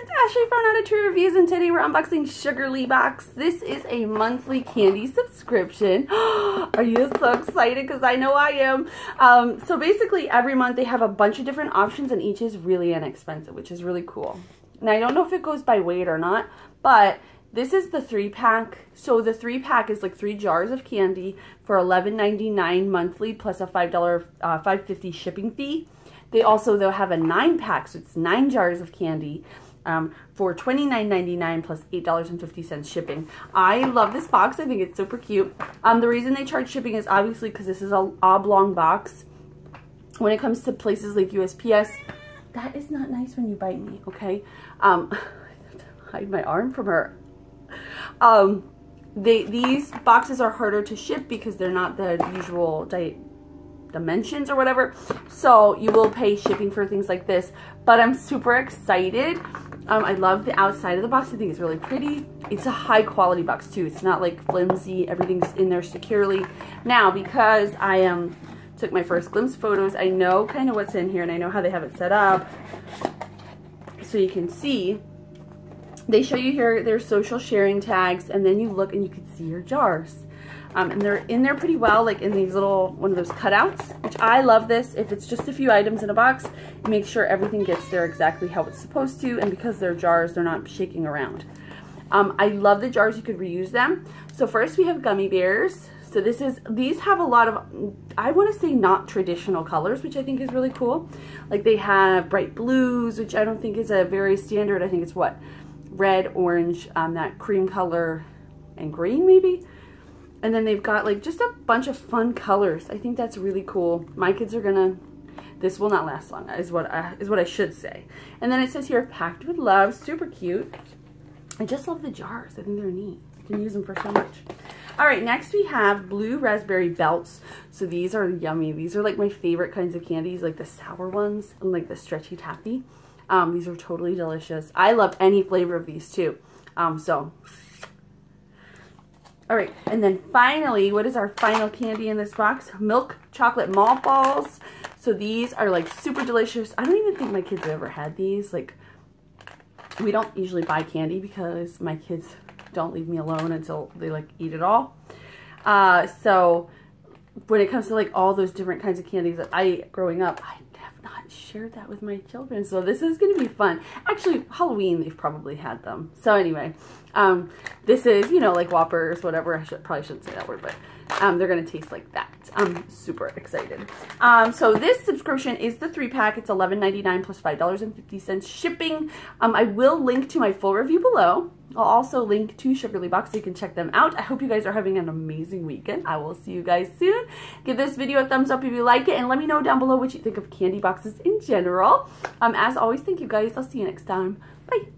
it's Ashley from How to True Reviews, and today we're unboxing Sugarly Box. This is a monthly candy subscription. Are you so excited? Because I know I am. So basically every month they have a bunch of different options and each is really inexpensive, which is really cool. Now I don't know if it goes by weight or not, but this is the 3-pack. So the 3-pack is like 3 jars of candy for $11.99 monthly plus a $5.50 shipping fee. They also, though, have a 9-pack, so it's 9 jars of candy for $29.99 plus $8.50 shipping. I love this box. I think it's super cute. The reason they charge shipping is obviously because this is an oblong box. When it comes to places like USPS, that is not nice when you bite me, okay? I have to hide my arm from her. These boxes are harder to ship because they're not the usual dimensions or whatever, so you will pay shipping for things like this, but I'm super excited. I love the outside of the box. I think it's really pretty. It's a high quality box too. It's not like flimsy. Everything's in there securely. Now, because I took my first glimpse photos, I know kind of what's in here and I know how they have it set up, so you can see. They show you here their social sharing tags, and then you look and you can see your jars. And they're in there pretty well, like in these little, one of those cutouts, which I love this. If it's just a few items in a box, make sure everything gets there exactly how it's supposed to, and because they're jars, they're not shaking around. I love the jars, you could reuse them. So first we have Gummy Bears. So these have a lot of, I want to say not traditional colors, which I think is really cool. Like they have bright blues, which I don't think is a very standard. I think it's what? Red, orange, that cream color, and green maybe. And then they've got like just a bunch of fun colors. I think that's really cool. My kids are gonna, this will not last long, is what I should say. And then it says here, packed with love, super cute. I just love the jars. I think they're neat. You can use them for so much. All right, next we have blue raspberry belts. So these are yummy. These are like my favorite kinds of candies, like the sour ones and like the stretchy taffy. These are totally delicious. I love any flavor of these too. All right, and then finally, what is our final candy in this box? Milk chocolate malt balls. So these are like super delicious. I don't even think my kids have ever had these. Like, we don't usually buy candy because my kids don't leave me alone until they like eat it all. So when it comes to like all those different kinds of candies that growing up, I have not shared that with my children. So this is going to be fun. Actually, Halloween, they've probably had them. So anyway, this is, you know, like Whoppers, whatever. I probably shouldn't say that word, but they're going to taste like that. I'm super excited. So this subscription is the 3-pack. It's $11.99 plus $5.50 shipping. I will link to my full review below. I'll also link to Sugarly Box so you can check them out. I hope you guys are having an amazing weekend. I will see you guys soon. Give this video a thumbs up if you like it, and let me know down below what you think of candy boxes in general. As always, thank you guys. I'll see you next time. Bye.